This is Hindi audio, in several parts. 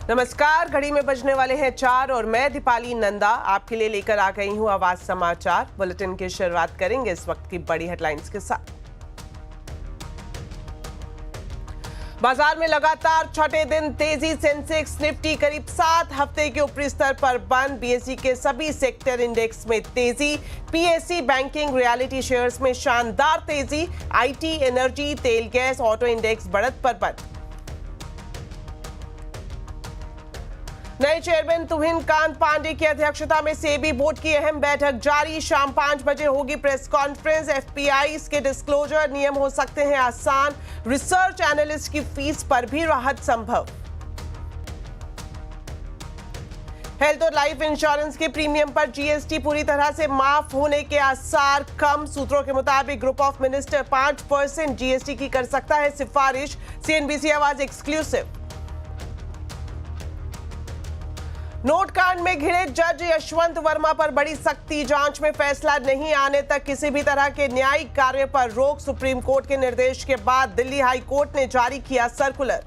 नमस्कार, घड़ी में बजने वाले हैं 4 और मैं दीपाली नंदा आपके लिए लेकर आ गई हूं आवाज समाचार बुलेटिन की शुरुआत करेंगे इस वक्त की बड़ी हेडलाइंस के साथ। बाजार में लगातार छठे दिन तेजी, सेंसेक्स निफ्टी करीब 7 हफ्ते के ऊपरी स्तर पर बंद। बीएसई के सभी सेक्टर इंडेक्स में तेजी, पीएसई बैंकिंग रियलिटी शेयर्स में शानदार तेजी, आईटी, एनर्जी, तेल गैस, ऑटो इंडेक्स बढ़त पर बंद। नए चेयरमैन तुहिन कांत पांडे की अध्यक्षता में सेबी बोर्ड की अहम बैठक जारी। शाम 5 बजे होगी प्रेस कॉन्फ्रेंस। एफपीआई के डिस्क्लोजर नियम हो सकते हैं आसान। रिसर्च एनालिस्ट की फीस पर भी राहत संभव। हेल्थ और लाइफ इंश्योरेंस के प्रीमियम पर जीएसटी पूरी तरह से माफ होने के आसार कम। सूत्रों के मुताबिक ग्रुप ऑफ मिनिस्टर 5% जीएसटी की कर सकता है सिफारिश। सीएनबीसी आवाज एक्सक्लूसिव। नोट कांड में घिरे जज यशवंत वर्मा पर बड़ी सख्ती। जांच में फैसला नहीं आने तक किसी भी तरह के न्यायिक कार्य पर रोक। सुप्रीम कोर्ट के निर्देश के बाद दिल्ली हाई कोर्ट ने जारी किया सर्कुलर।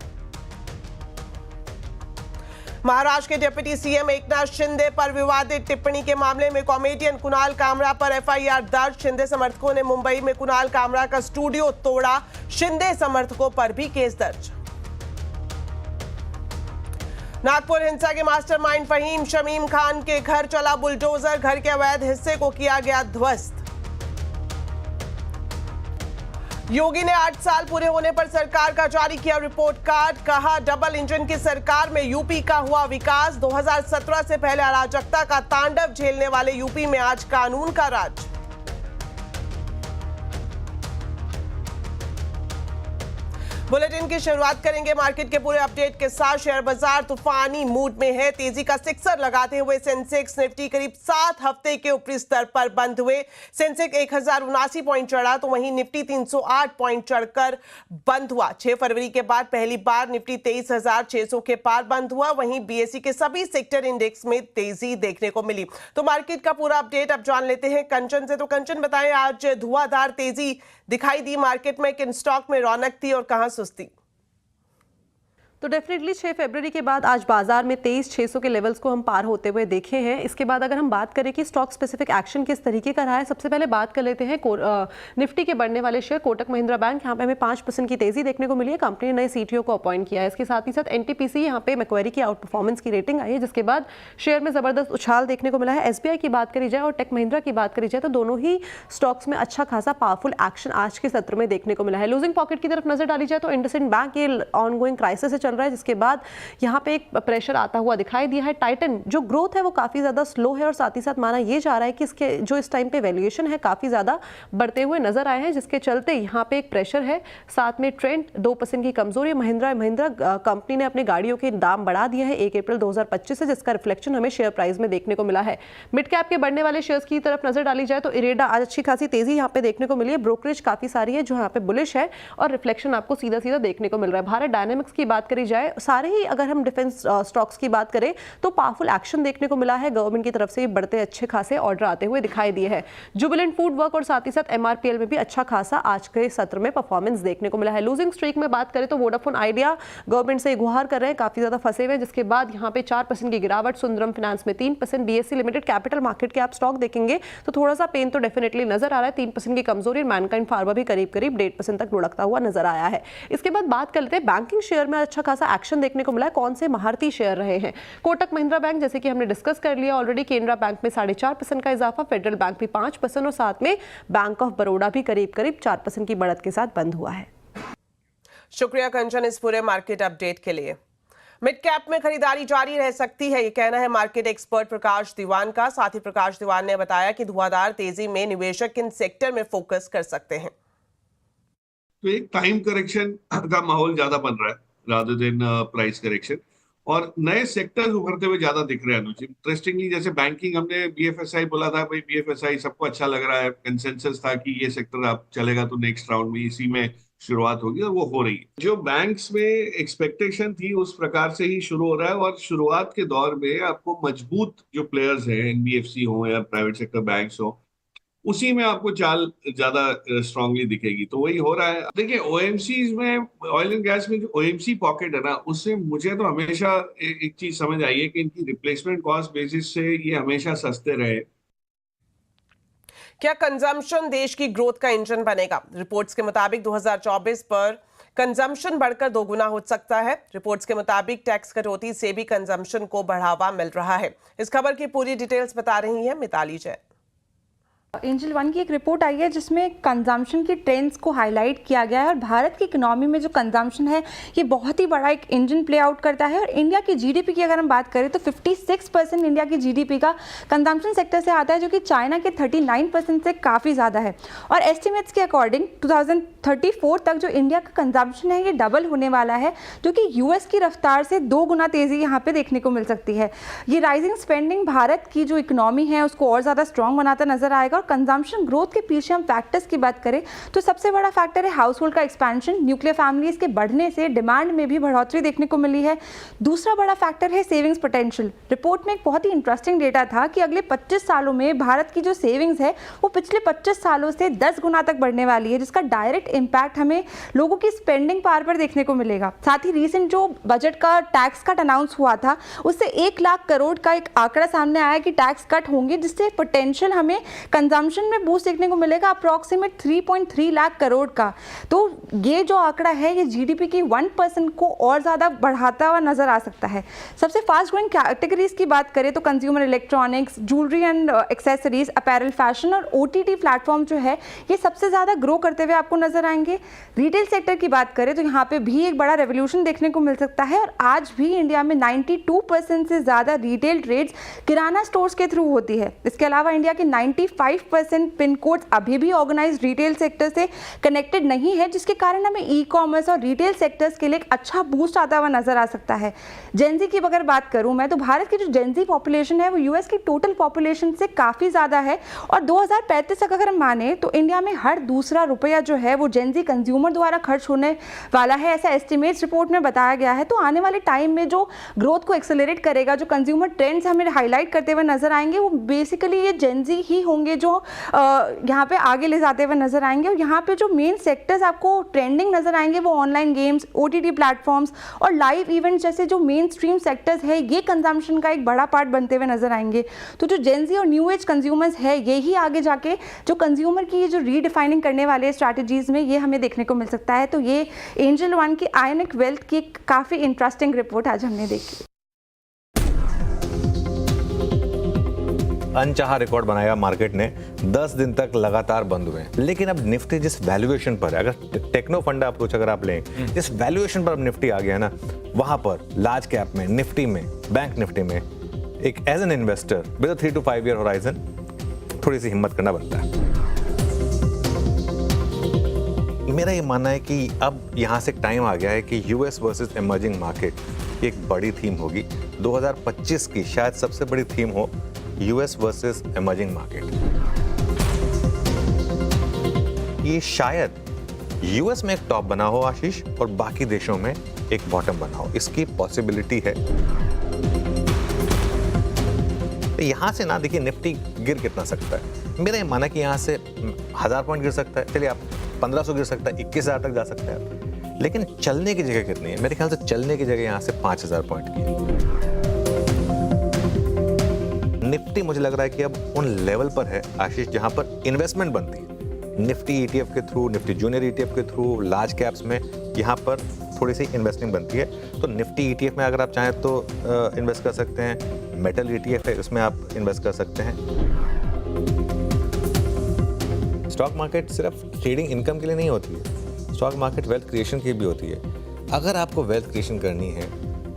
महाराष्ट्र के डिप्टी सीएम एकनाथ शिंदे पर विवादित टिप्पणी के मामले में कॉमेडियन कुणाल कामरा पर एफआईआर दर्ज। शिंदे समर्थकों ने मुंबई में कुणाल कामरा का स्टूडियो तोड़ा। शिंदे समर्थकों पर भी केस दर्ज। नागपुर हिंसा के मास्टरमाइंड फहीम शमीम खान के घर चला बुलडोजर। घर के अवैध हिस्से को किया गया ध्वस्त। योगी ने 8 साल पूरे होने पर सरकार का जारी किया रिपोर्ट कार्ड। कहा, डबल इंजन की सरकार में यूपी का हुआ विकास। 2017 से पहले अराजकता का तांडव झेलने वाले यूपी में आज कानून का राज। बुलेटिन की शुरुआत करेंगे मार्केट के पूरे अपडेट के साथ। शेयर बाजार तूफानी मूड में है। तेजी का सिक्सर लगाते हुए सेंसेक्स निफ्टी करीब 7 हफ्ते के ऊपरी स्तर पर बंद हुए। सेंसेक्स 1079 पॉइंट चढ़ा तो वहीं निफ्टी 308 पॉइंट चढ़कर बंद हुआ। 6 फरवरी के बाद पहली बार निफ्टी 23,600 के पार बंद हुआ। वहीं बीएसई के सभी सेक्टर इंडेक्स में तेजी देखने को मिली। तो मार्केट का पूरा अपडेट अब जान लेते हैं कंचन से। तो कंचन, बताएं, आज धुआंधार तेजी दिखाई दी मार्केट में। किन स्टॉक में रौनक थी और कहां सुस्ती? तो डेफिनेटली 6 फरवरी के बाद आज बाजार में 23,600 के लेवल्स को हम पार होते हुए देखे हैं। इसके बाद अगर हम बात करें कि स्टॉक स्पेसिफिक एक्शन किस तरीके का रहा है, सबसे पहले बात कर लेते हैं निफ्टी के बढ़ने वाले शेयर कोटक महिंद्रा बैंक। यहाँ पे हमें 5% की तेजी देखने को मिली है। कंपनी ने नए सीटीओ को अपॉइंट किया है। इसके साथ ही साथ एनटीपीसी यहाँ पे मैक्वेरी की आउट परफॉर्मेंस की रेटिंग आई है, जिसके बाद शेयर में जबरदस्त उछाल देखने को मिला है। एसबीआई की बात करी जाए और टेक महिंद्रा की बात करी जाए तो दोनों ही स्टॉक्स में अच्छा खासा पावरफुल एक्शन आज के सत्र में देखने को मिला है। लूजिंग पॉकेट की तरफ नजर डाली जाए तो इंडसइंड बैंक ये ऑनगोइंग क्राइसिस से चल रहा है, जिसके बाद यहाँ पे एक प्रेशर आता हुआ दिखाई दिया है। टाइटन जो ग्रोथ है वो काफी ज्यादा स्लो है और साथ ही साथ माना यह जा रहा है कि इसके जो इस टाइम पे वैल्यूएशन है काफी ज्यादा बढ़ते हुए नजर आए हैं, जिसके चलते यहाँ पे एक प्रेशर है। साथ में ट्रेंड 2% की कमजोरी। महिंद्रा कंपनी ने अपनी गाड़ियों के दाम बढ़ा दिए हैं 1 अप्रैल 2025 से, जिसका रिफ्लेक्शन हमें शेयर प्राइस में देखने को मिला है। मिड कैप के बढ़ने वाले शेयर्स की तरफ नजर डाली जाए तो इरेडा आज अच्छी खासी तेजी यहाँ पे देखने को मिली है। ब्रोकरेज काफी सारी है जो यहाँ पे बुलिश है और रिफ्लेक्शन आपको सीधा सीधा देखने को मिल रहा है। भारत डायनेमिक्स की बात करी जाए, सारे ही अगर हम डिफेंस स्टॉक्स की बात करें तो पावरफुल एक्शन देखने को मिला है। गवर्नमेंट की तरफ से बढ़ते अच्छे खासे ऑर्डर आते हुए दिखाई दिए हैं। जुबिलेंट फूड वर्क और साथ ही साथ एमआरपीएल में भी अच्छा खासा आज के सत्र में परफॉर्मेंस देखने को मिला है। लूजिंग स्ट्रीक में बात करें तो वोडाफोन आइडिया गवर्नमेंट से गुहार कर रहे हैं, काफी ज्यादा फंसे हुए हैं, जिसके बाद यहाँ पे 4% की गिरावट। सुंदरम फाइनेंस में 3%। बीएससी लिमिटेड कैपिटल मार्केट के आप स्टॉक देखेंगे तो थोड़ा सा पेन तो डेफिनेटली नजर आ रहा है। 3% की कमजोरी। मैनकाइंड फार्मा भी करीब 1.5% तक लुढ़कता हुआ नजर आया है। इसके बाद बात कर लेते हैं बैंकिंग शेयर में अच्छा खासा एक्शन देखने को मिला है। कौन से महारती शेयर रहे हैं? कोटक महिंद्रा बैंक जैसे कि हमने डिस्कस कर लिया ऑलरेडी। केनरा बैंक में 4.5% का इजाफा। फेडरल बैंक भी 5% और साथ में बैंक ऑफ बड़ौदा भी करीब 4% की बढ़त के साथ बंद हुआ है। शुक्रिया कंचन इस पूरे मार्केट अपडेट के लिए। मिड कैप में खरीदारी जारी रह सकती है, ये कहना है मार्केट एक्सपर्ट प्रकाश दीवान का। साथ ही प्रकाश दीवान ने बताया कि धुआंधार तेजी में निवेशक किन सेक्टर में फोकस कर सकते हैं। तो एक टाइम करेक्शन का माहौल ज्यादा बन रहा है रादर देन प्राइस करेक्शन, और नए सेक्टर्स उभरते हुए ज्यादा दिख रहे हैं अनुज। इंटरेस्टिंगली जैसे बैंकिंग, हमने बीएफएसआई बोला था, भाई बीएफएसआई सबको अच्छा लग रहा है, कंसेंसस था कि ये सेक्टर आप चलेगा तो नेक्स्ट राउंड में इसी में शुरुआत होगी, और वो हो रही है। जो बैंक्स में एक्सपेक्टेशन थी उस प्रकार से ही शुरू हो रहा है, और शुरुआत के दौर में आपको मजबूत जो प्लेयर्स हैं, एनबीएफसी हो या प्राइवेट सेक्टर बैंक्स हो, उसी में आपको चाल ज्यादा स्ट्रांगली दिखेगी। तो वही हो रहा है। देखिए ओएमसी में, ऑयल एंड गैस में जो ओएमसी पॉकेट है ना, उससे मुझे तो हमेशा एक चीज समझ आई है कि इनकी रिप्लेसमेंट कॉस्ट बेसिस से ये हमेशा सस्ते रहे। क्या कंजम्पशन देश की ग्रोथ का इंजन बनेगा? रिपोर्ट्स के मुताबिक 2024 पर कंजम्पशन बढ़कर 2 गुना हो सकता है। रिपोर्ट्स के मुताबिक टैक्स कटौती से भी कंजम्पशन को बढ़ावा मिल रहा है। इस खबर की पूरी डिटेल्स बता रही है मिताली जैन। एंजल वन की एक रिपोर्ट आई है जिसमें कंजम्पशन के ट्रेंड्स को हाईलाइट किया गया है और भारत की इकोनॉमी में जो कंजम्पशन है ये बहुत ही बड़ा एक इंजन प्ले आउट करता है। और इंडिया की जीडीपी की अगर हम बात करें तो 56% इंडिया की जीडीपी का कंजम्पशन सेक्टर से आता है, जो कि चाइना के 39% से काफ़ी ज़्यादा है। और एस्टिमेट्स के अकॉर्डिंग 2034 तक जो इंडिया का कंजम्पशन है ये डबल होने वाला है, जो कि यूएस की रफ्तार से 2 गुना तेज़ी यहाँ पे देखने को मिल सकती है। ये राइजिंग स्पेंडिंग भारत की जो इकोनॉमी है उसको और ज़्यादा स्ट्रॉन्ग बनाता नजर आएगा। कंजम्पशन ग्रोथ के पीछे हम फैक्टर्स की बात करें तो सबसे बड़ा फैक्टर है हाउस होल्ड का एक्सपेंशन। न्यूक्लियर फैमिलीज के बढ़ने से डिमांड में भी बढ़ोतरी देखने को मिली है। दूसरा बड़ा फैक्टर है सेविंग्स पोटेंशियल। रिपोर्ट में एक बहुत ही इंटरेस्टिंग डेटा था कि अगले 25 सालों में भारत की जो सेविंग्स है वो पिछले 25 सालों से 10 गुना तक बढ़ने वाली है, जिसका डायरेक्ट इम्पैक्ट हमें लोगों की स्पेंडिंग पावर पर देखने को मिलेगा। साथ ही रिसेंट जो बजट का टैक्स कट अनाउंस हुआ था उससे 1 लाख करोड़ का एक आंकड़ा सामने आया कि टैक्स कट होंगे, जिससे पोटेंशियल हमें कंजम्पशन में बूस्ट देखने को मिलेगा अप्रॉक्सीमेट 3.3 लाख करोड़ का। तो ये जो आंकड़ा है ये जीडीपी की 1% को और ज़्यादा बढ़ाता हुआ नजर आ सकता है। सबसे फास्ट ग्रोइंग कैटेगरीज की बात करें तो consumer electronics, jewellery and accessories, apparel, fashion और ओटीटी प्लेटफॉर्म जो है ये सबसे ज़्यादा ग्रो करते हुए आपको नजर आएंगे। रिटेल सेक्टर की बात करें तो यहाँ पे भी एक बड़ा रेवोल्यूशन देखने को मिल सकता है और आज भी इंडिया में 92% से ज़्यादा रिटेल ट्रेड्स किराना स्टोर्स के थ्रू होती है। इसके अलावा इंडिया के 95% पिन कोड्स अभी भी ऑर्गेनाइज्ड रिटेल सेक्टर से कनेक्टेड नहीं है, जिसके कारण हमें ई कॉमर्स और रिटेल सेक्टर्स के लिए एक अच्छा बूस्ट आता हुआ नजर आ सकता है। जेनजी की अगर बात करूं मैं तो भारत की जो जेनजी पॉपुलेशन है वो यूएस की टोटल पॉपुलेशन से काफ़ी ज़्यादा है और 2035 तक अगर हम माने तो इंडिया में हर दूसरा रुपया जो है वो जेनजी कंज्यूमर द्वारा खर्च होने वाला है, ऐसा एस्टिमेट्स रिपोर्ट में बताया गया है। तो आने वाले टाइम में जो ग्रोथ को एक्सेलरेट करेगा, जो कंज्यूमर ट्रेंड्स हमें हाईलाइट करते हुए नजर आएंगे, वो बेसिकली ये जेनजी ही होंगे जो यहाँ पे आगे ले जाते हुए नजर आएंगे। और यहाँ पे जो मेन सेक्टर्स आपको ट्रेंडिंग नजर आएंगे वो ऑनलाइन गेम्स, ओटीटी प्लेटफॉर्म्स और लाइव इवेंट्स जैसे जो मेन स्ट्रीम सेक्टर्स है ये कंजम्पशन का एक बड़ा पार्ट बनते हुए नजर आएंगे। तो जो जेनजी और न्यू एज कंज्यूमर्स है ये ही आगे जाके जो कंज्यूमर की जो रीडिफाइनिंग करने वाले स्ट्रैटेजीज में ये हमें देखने को मिल सकता है। तो ये एंजल वन की आयनिक वेल्थ की काफ़ी इंटरेस्टिंग रिपोर्ट आज हमने देखी। अनचाहा रिकॉर्ड बनाया मार्केट ने, 10 दिन तक लगातार बंद हुए। लेकिन अब निफ्टी जिस वैल्यूएशन पर है, अगर टेक्नो फंडा अप्रोच अगर आप लें, जिस वैल्यूएशन पर अब निफ्टी आ गया ना, वहां पर लार्ज कैप में, निफ्टी में, बैंक निफ्टी में एक as an investor with 3 to 5 year horizon थोड़ी सी हिम्मत करना बनता है। मेरा ये मानना है कि अब यहाँ से टाइम आ गया है कि यूएस वर्सेस इमर्जिंग मार्केट एक बड़ी थीम होगी। 2025 की शायद सबसे बड़ी थीम हो यूएस वर्सेस इमर्जिंग मार्केट। ये शायद यूएस में एक टॉप बना हो आशीष और बाकी देशों में एक बॉटम बना हो, इसकी पॉसिबिलिटी है। यहां से ना देखिए निफ्टी गिर कितना सकता है। मेरा ये माना कि यहां से 1000 पॉइंट गिर सकता है, चलिए आप 1500 गिर सकता है, 21000 तक जा सकता है, लेकिन चलने की जगह कितनी है? मेरे ख्याल से चलने की जगह यहां से 5000 पॉइंट की है। निफ्टी मुझे लग रहा है कि अब उन लेवल पर है आशीष जहां पर इन्वेस्टमेंट बनती है। निफ्टी ईटीएफ के थ्रू, निफ्टी जूनियर ईटीएफ के थ्रू, लार्ज कैप्स में यहां पर थोड़ी सी इन्वेस्टिंग बनती है। तो निफ्टी ईटीएफ में अगर आप चाहें तो इन्वेस्ट कर सकते हैं। मेटल ईटीएफ है, उसमें आप इन्वेस्ट कर सकते हैं। स्टॉक मार्केट सिर्फ ट्रेडिंग इनकम के लिए नहीं होती है, स्टॉक मार्केट वेल्थ क्रिएशन की भी होती है। अगर आपको वेल्थ क्रिएशन करनी है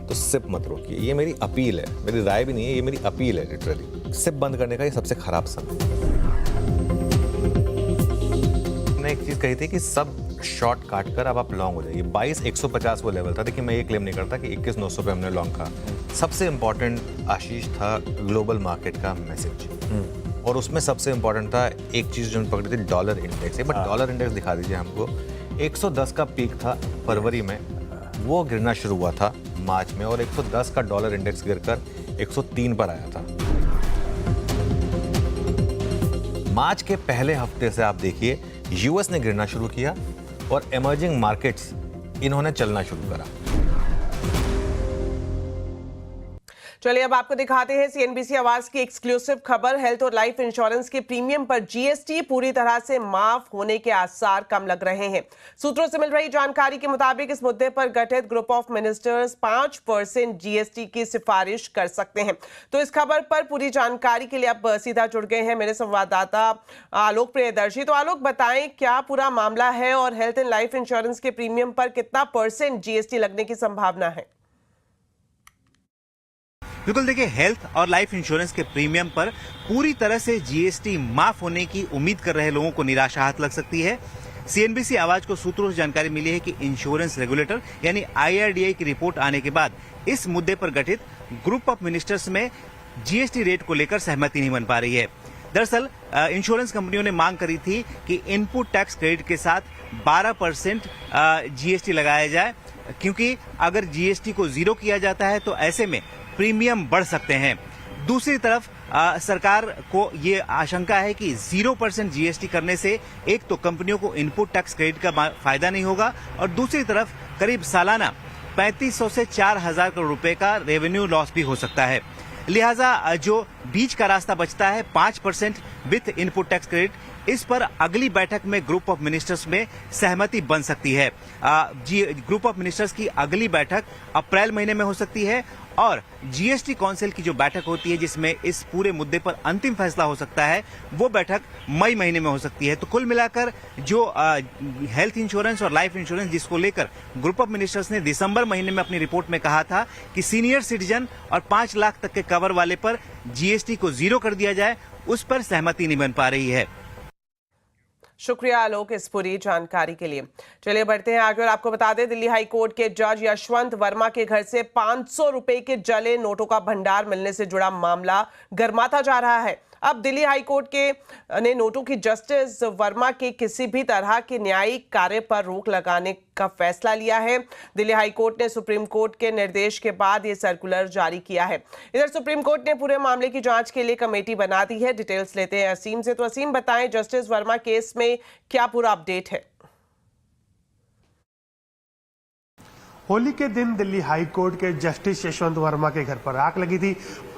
तो सिप मत रोकिए, ये मेरी अपील है, मेरी राय भी नहीं है, ये मेरी अपील है। लिटरली सिप बंद करने का ये सबसे खराब समय। मैंने एक चीज कही थी कि सब शॉर्ट काट कर अब आप लॉन्ग हो जाइए। 22,150 वो लेवल था। देखिए मैं ये क्लेम नहीं करता कि 21,900 पे हमने लॉन्ग कहा। सबसे इंपॉर्टेंट आशीष था ग्लोबल मार्केट का मैसेज, और उसमें सबसे इंपॉर्टेंट था एक चीज जो पकड़ी थी, dollar index. But dollar index दिखा दीजिए हमको। 110 का पीक था फरवरी में, वो गिरना शुरू हुआ था मार्च में, और 110 का डॉलर इंडेक्स गिरकर 103 पर आया था। मार्च के पहले हफ्ते से आप देखिए यूएस ने गिरना शुरू किया और इमर्जिंग मार्केट्स इन्होंने चलना शुरू करा। चलिए अब आपको दिखाते हैं सीएनबीसी आवाज की एक्सक्लूसिव खबर। हेल्थ और लाइफ इंश्योरेंस के प्रीमियम पर जीएसटी पूरी तरह से माफ होने के आसार कम लग रहे हैं। सूत्रों से मिल रही जानकारी के मुताबिक इस मुद्दे पर गठित ग्रुप ऑफ मिनिस्टर्स 5% जीएसटी की सिफारिश कर सकते हैं। तो इस खबर पर पूरी जानकारी के लिए अब सीधा जुड़ गए हैं मेरे संवाददाता आलोक प्रियदर्शी। तो आलोक, बताएं क्या पूरा मामला है और हेल्थ एंड लाइफ इंश्योरेंस के प्रीमियम पर कितना % जीएसटी लगने की संभावना है? बिल्कुल, देखिए, हेल्थ और लाइफ इंश्योरेंस के प्रीमियम पर पूरी तरह से जीएसटी माफ होने की उम्मीद कर रहे लोगों को निराशा हाथ लग सकती है। सीएनबीसी आवाज को सूत्रों से जानकारी मिली है कि इंश्योरेंस रेगुलेटर यानी आईआरडीआई की रिपोर्ट आने के बाद इस मुद्दे पर गठित ग्रुप ऑफ मिनिस्टर्स में जीएसटी रेट को लेकर सहमति नहीं बन पा रही है। दरअसल इंश्योरेंस कंपनियों ने मांग करी थी कि इनपुट टैक्स क्रेडिट के साथ 12% जीएसटी लगाया जाए, क्योंकि अगर जीएसटी को जीरो किया जाता है तो ऐसे में प्रीमियम बढ़ सकते हैं। दूसरी तरफ सरकार को ये आशंका है कि 0% जीएसटी करने से एक तो कंपनियों को इनपुट टैक्स क्रेडिट का फायदा नहीं होगा और दूसरी तरफ करीब सालाना 3500 से 4000 करोड़ रुपए का रेवेन्यू लॉस भी हो सकता है। लिहाजा जो बीच का रास्ता बचता है 5% विथ इनपुट टैक्स क्रेडिट, इस पर अगली बैठक में ग्रुप ऑफ मिनिस्टर्स में सहमति बन सकती है। ग्रुप ऑफ मिनिस्टर्स की अगली बैठक अप्रैल महीने में हो सकती है और जीएसटी काउंसिल की जो बैठक होती है जिसमें इस पूरे मुद्दे पर अंतिम फैसला हो सकता है, वो बैठक मई महीने में हो सकती है। तो कुल मिलाकर जो हेल्थ इंश्योरेंस और लाइफ इंश्योरेंस जिसको लेकर ग्रुप ऑफ मिनिस्टर्स ने दिसंबर महीने में अपनी रिपोर्ट में कहा था कि सीनियर सिटीजन और 5 लाख तक के कवर वाले पर जीएसटी को जीरो कर दिया जाए, उस पर सहमति नहीं बन पा रही है। शुक्रिया आलोक इस पूरी जानकारी के लिए। चलिए बढ़ते हैं आगे और आपको बता दें, दिल्ली हाई कोर्ट के जज यशवंत वर्मा के घर से 500 रुपए के जले नोटों का भंडार मिलने से जुड़ा मामला गर्माता जा रहा है। अब दिल्ली हाई कोर्ट ने नोटों की जस्टिस वर्मा के किसी भी तरह के न्यायिक कार्य पर रोक लगाने का फैसला लिया है। दिल्ली हाई कोर्ट ने सुप्रीम कोर्ट के निर्देश के बाद ये सर्कुलर जारी किया है। इधर सुप्रीम कोर्ट ने पूरे मामले की जांच के लिए कमेटी बना दी है। डिटेल्स लेते हैं असीम से। तो असीम, बताएं जस्टिस वर्मा केस में क्या पूरा अपडेट है? होली के दिन दिल्ली हाई कोर्ट के जस्टिस यशवंत वर्मा के घर पर आग लगी थी।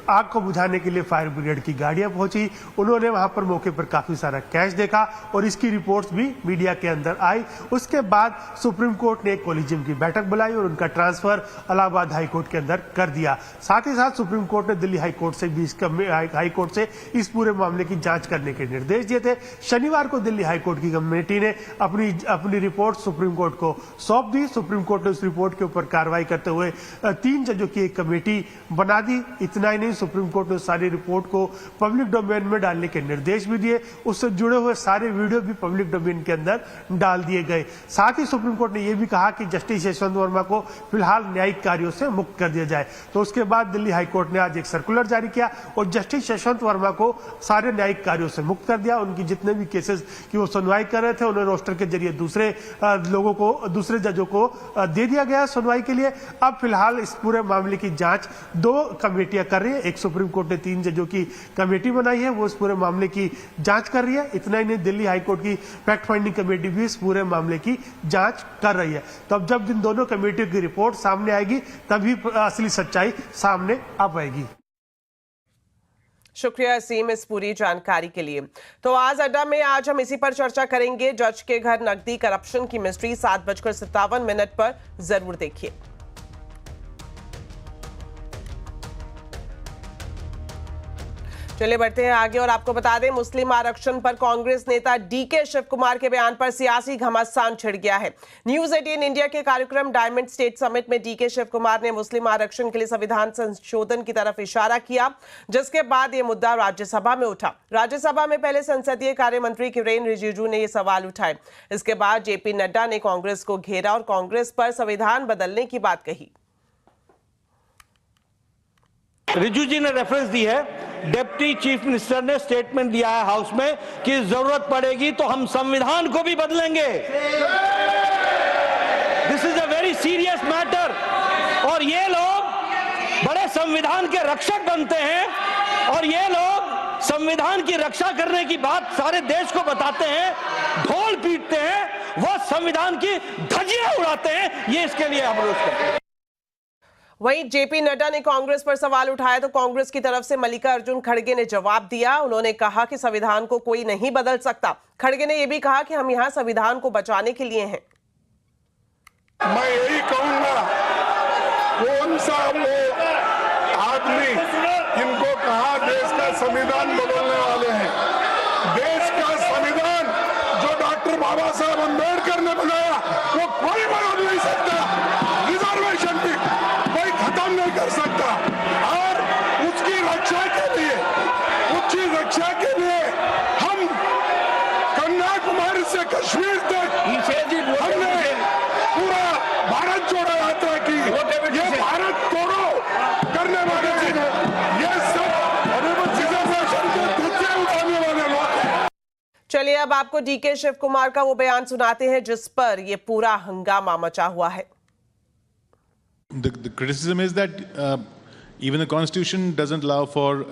आग को बुझाने के लिए फायर ब्रिगेड की गाड़ियां पहुंची। उन्होंने वहां पर मौके पर काफी सारा कैश देखा और इसकी रिपोर्ट्स भी मीडिया के अंदर आई। उसके बाद सुप्रीम कोर्ट ने एक कोलिजियम की बैठक बुलाई और उनका ट्रांसफर इलाहाबाद हाई कोर्ट के अंदर कर दिया। साथ ही साथ सुप्रीम कोर्ट ने दिल्ली हाई कोर्ट से भी हाई कोर्ट से इस पूरे मामले की जांच करने के निर्देश दिए थे। शनिवार को दिल्ली हाई कोर्ट की कमेटी ने अपनी रिपोर्ट सुप्रीम कोर्ट को सौंप दी। सुप्रीम कोर्ट ने उस रिपोर्ट के ऊपर कार्रवाई करते हुए 3 जजों की एक कमेटी बना दी। इतना ही नहीं, सुप्रीम कोर्ट ने सारी रिपोर्ट को पब्लिक डोमेन में डालने के निर्देश भी दिए। उससे जुड़े हुए सारे वीडियो भी पब्लिक डोमेन के अंदर डाल दिए गए। साथ ही सुप्रीम कोर्ट ने यह भी कहा कि जस्टिस यशवंत वर्मा को फिलहाल न्यायिक कार्यों से मुक्त कर दिया जाए। तो उसके बाद दिल्ली हाई कोर्ट ने आज एक सर्कुलर जारी किया और जस्टिस यशवंत वर्मा को सारे न्यायिक कार्यों से मुक्त कर दिया। उनकी जितने भी केसेस की वो सुनवाई कर रहे थे, उन्हें रोस्टर के जरिए दूसरे जजों को दे दिया गया सुनवाई के लिए। अब फिलहाल इस पूरे मामले की जांच 2 कमेटियां कर रही है। एक सुप्रीम कोर्ट ने 3 जजों की कमेटी बनाई है, वो इस पूरे मामले की जांच कर रही है। इतना ही नहीं, दिल्ली हाई कोर्ट की फैक्ट फाइंडिंग कमेटी भी इस पूरे मामले की जांच कर रही है। तो अब जब इन दोनों कमेटियों की रिपोर्ट सामने आएगी तभी असली सच्चाई सामने आ पाएगी। शुक्रिया असीम इस पूरी जानकारी के लिए। तो आज अड्डा में आज हम इसी पर चर्चा करेंगे। जज के घर नकदी करप्शन की मिस्ट्री 7:57 पर जरूर देखिए। चलिए बढ़ते हैं आगे और आपको बता दें, मुस्लिम आरक्षण पर कांग्रेस नेता डीके शिव कुमार के बयान पर सियासी घमासान छिड़ गया है। न्यूज 18 इंडिया के कार्यक्रम डायमंड स्टेट समिट में डीके शिव कुमार ने मुस्लिम आरक्षण के लिए संविधान संशोधन की तरफ इशारा किया, जिसके बाद यह मुद्दा राज्यसभा में उठा। राज्यसभा में पहले संसदीय कार्य मंत्री किरेन रिजिजू ने यह सवाल उठाए। इसके बाद जेपी नड्डा ने कांग्रेस को घेरा और कांग्रेस पर संविधान बदलने की बात कही। रिजू जी ने रेफरेंस दी है, डिप्टी चीफ मिनिस्टर ने स्टेटमेंट दिया है हाउस में कि जरूरत पड़ेगी तो हम संविधान को भी बदलेंगे। This is a very serious matter और ये लोग बड़े संविधान के रक्षक बनते हैं और ये लोग संविधान की रक्षा करने की बात सारे देश को बताते हैं, ढोल पीटते हैं, वो संविधान की धज्जियां उड़ाते हैं, ये इसके लिए हम रोज करते हैं। वहीं जेपी नड्डा ने कांग्रेस पर सवाल उठाया तो कांग्रेस की तरफ से मल्लिकार्जुन खड़गे ने जवाब दिया। उन्होंने कहा कि संविधान को कोई नहीं बदल सकता। खड़गे ने यह भी कहा कि हम यहां संविधान को बचाने के लिए हैं। मैं यही कहूंगा, कौन सा वो आदमी जिनको कहा देश का संविधान बदलने वाले हैं। देश का संविधान जो डॉक्टर बाबा साहब अम्बेडकर ने बनाया वो कोई बदल नहीं सकता। रिजर्वेशन भी कोई खत्म नहीं कर सकता। और उसकी रक्षा के लिए हम कन्याकुमारी से कश्मीर तक हमने पूरा भारत जोड़ो यात्रा की। ये भारत तोड़ो करने वाले ये सब रिजर्वेशन के धज्जे उठाने वाले लोग। चलिए अब आपको डीके शिव कुमार का वो बयान सुनाते हैं जिस पर ये पूरा हंगामा मचा हुआ है। The criticism is that even the constitution doesn't allow for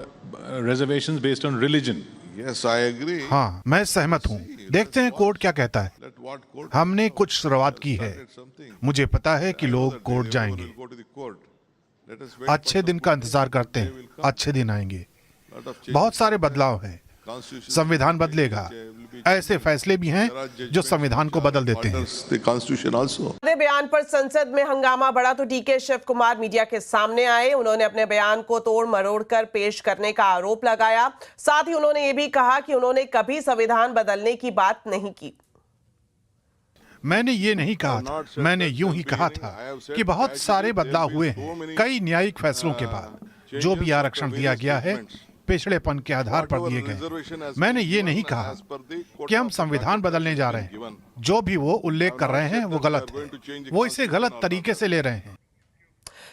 reservations based on religion. Yes, I agree. हाँ, मैं सहमत हूँ। देखते हैं कोर्ट क्या कहता है। हमने कुछ शुरुआत की है। मुझे पता है कि लोग कोर्ट जाएंगे। अच्छे दिन का इंतजार करते हैं, अच्छे दिन आएंगे। बहुत सारे बदलाव हैं। संविधान बदलेगा। ऐसे फैसले भी हैं जो संविधान को बदल देते हैं। बयान पर संसद में हंगामा बढ़ा तो डीके शिव कुमार मीडिया के सामने आए। उन्होंने अपने बयान को तोड़ मरोड़ कर पेश करने का आरोप लगाया। साथ ही उन्होंने ये भी कहा कि उन्होंने कभी संविधान बदलने की बात नहीं की। मैंने ये नहीं कहा था। मैंने यूं ही कहा था कि बहुत सारे बदलाव हुए हैं कई न्यायिक फैसलों के बाद। जो भी आरक्षण दिया गया है पिछड़ेपन के आधार पर दिए गए। मैंने ये नहीं कहा कि हम संविधान बदलने जा रहे हैं। जो भी वो उल्लेख कर रहे हैं वो गलत है। वो इसे गलत तरीके से ले रहे हैं।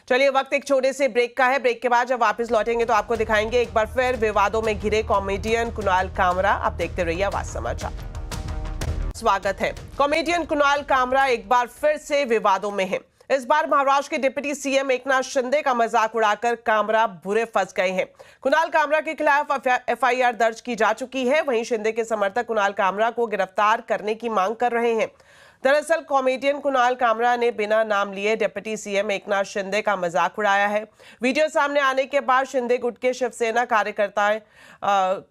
चलिए वक्त एक छोटे से ब्रेक का है। ब्रेक के बाद जब वापस लौटेंगे तो आपको दिखाएंगे एक बार फिर विवादों में घिरे कॉमेडियन कुणाल कामरा। आप देखते रहिए आवाज समाचार। स्वागत है। कॉमेडियन कुणाल कामरा एक बार फिर से विवादों में है। इस बार महाराष्ट्र के डिप्टी सीएम एकनाथ शिंदे का मजाक उड़ाकर कामरा बुरे फंस गए हैं। कुणाल कामरा के खिलाफ एफआईआर दर्ज की जा चुकी है। वहीं शिंदे के समर्थक कुणाल कामरा को गिरफ्तार करने की मांग कर रहे हैं। दरअसल कॉमेडियन कुणाल कामरा ने बिना नाम लिए डिप्टी सीएम एकनाथ शिंदे का मजाक उड़ाया है। वीडियो सामने आने के बाद शिंदे गुट के शिवसेना कार्यकर्ताओं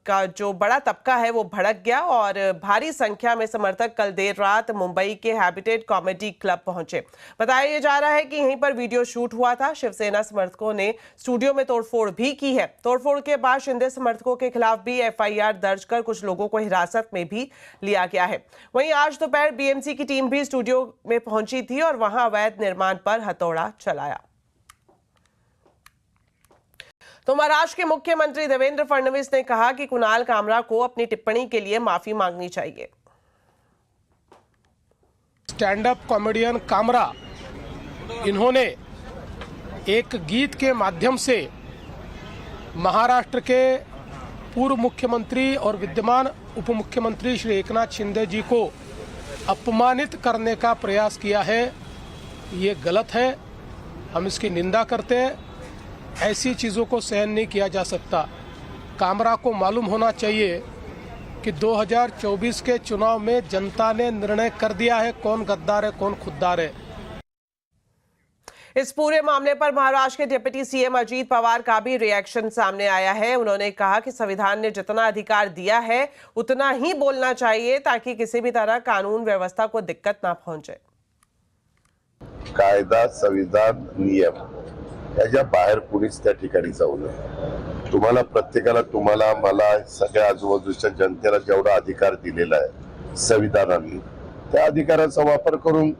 का जो बड़ा तबका है वो भड़क गया और भारी संख्या में समर्थक कल देर रात मुंबई के हैबिटेट कॉमेडी क्लब पहुंचे। बताया जा रहा है कि यहीं पर वीडियो शूट हुआ था। शिवसेना समर्थकों ने स्टूडियो में तोड़फोड़ भी की है। तोड़फोड़ के बाद शिंदे समर्थकों के खिलाफ भी एफआईआर दर्ज कर कुछ लोगों को हिरासत में भी लिया गया है। वहीं आज दोपहर बीएमसी की टीम भी स्टूडियो में पहुंची थी और वहां अवैध निर्माण पर हथौड़ा चलाया। तो महाराष्ट्र के मुख्यमंत्री देवेंद्र फडणवीस ने कहा कि कुणाल कामरा को अपनी टिप्पणी के लिए माफी मांगनी चाहिए। स्टैंड अप कॉमेडियन कामरा इन्होंने एक गीत के माध्यम से महाराष्ट्र के पूर्व मुख्यमंत्री और विद्यमान उप मुख्यमंत्री श्री एकनाथ शिंदे जी को अपमानित करने का प्रयास किया है। ये गलत है। हम इसकी निंदा करते हैं। ऐसी चीज़ों को सहन नहीं किया जा सकता। कामरा को मालूम होना चाहिए कि 2024 के चुनाव में जनता ने निर्णय कर दिया है कौन गद्दार है कौन खुद्दार है। इस पूरे मामले पर महाराष्ट्र के डिप्टी सीएम अजीत पवार का भी रिएक्शन सामने आया है। उन्होंने कहा कि संविधान ने जितना अधिकार दिया है उतना ही बोलना चाहिए ताकि किसी भी तरह कानून व्यवस्था को दिक्कत ना पहुंचे। कायदा, संविधान, नियम याच्या बाहेर कुणीच त्या ठिकाणी जाऊ नये। तुम्हाला प्रत्येकाला, तुम्हाला, मला, सगळ्या आजूबाजूच्या जनतेला जेवढा अधिकार दिलेला आहे संविधानाने, त्या अधिकाराचा वापर करून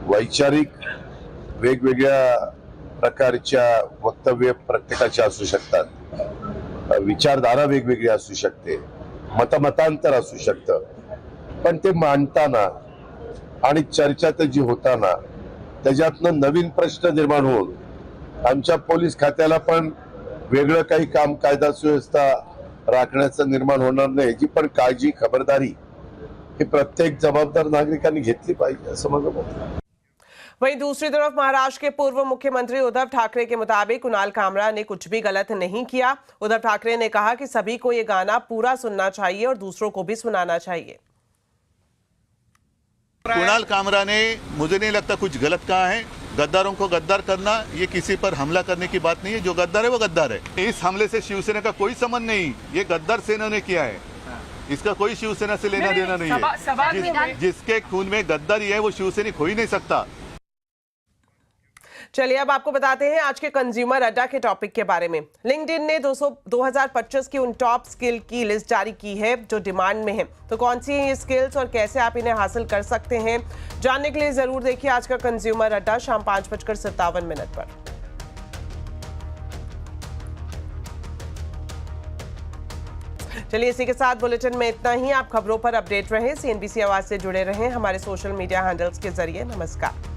वैचारिक वेगवेगळ्या प्रकारच्या वक्तव्य प्रत्येकाचे असू शकतात। विचारधारा वेगवेगळी असू शकते, मतमतांतर असू शकतं, पण ते मांडताना आणि चर्चा त्याची होताना त्याच्यातनं नवीन प्रश्न निर्माण होऊन आमच्या पोलीस खात्याला पण वेगळं काही काम, कायदा सुव्यवस्था राखण्याचं निर्माण होणार नाही याची पण काळजी, खबरदारी ही प्रत्येक जबाबदार नागरिकांनी घेतली पाहिजे असं माझं मत आहे। वहीं दूसरी तरफ महाराष्ट्र के पूर्व मुख्यमंत्री उद्धव ठाकरे के मुताबिक कुणाल कामरा ने कुछ भी गलत नहीं किया। उद्धव ठाकरे ने कहा कि सभी को ये गाना पूरा सुनना चाहिए और दूसरों को भी सुनाना चाहिए। कुणाल कामरा ने मुझे नहीं लगता कुछ गलत कहा है। गद्दारों को गद्दार करना ये किसी पर हमला करने की बात नहीं है। जो गद्दार है वो गद्दार है। इस हमले से शिवसेना का कोई संबंध नहीं, ये गद्दार सेना ने किया है। इसका कोई शिवसेना से लेना देना नहीं है। जिसके खून में गद्दारी है वो शिवसैनिक हो ही नहीं सकता। चलिए अब आपको बताते हैं आज के कंज्यूमर अड्डा के टॉपिक के बारे में। लिंक्डइन ने 2025 की उन टॉप स्किल की लिस्ट जारी की है जो डिमांड में है। तो कौन सी हैं ये स्किल्स और कैसे आप इन्हें हासिल कर सकते हैं, जानने के लिए जरूर देखिए आज का कंज्यूमर अड्डा शाम 5:57 पर। चलिए इसी के साथ बुलेटिन में इतना ही। आप खबरों पर अपडेट रहें, CNBC आवाज से जुड़े रहें हमारे सोशल मीडिया हैंडल्स के जरिए। नमस्कार।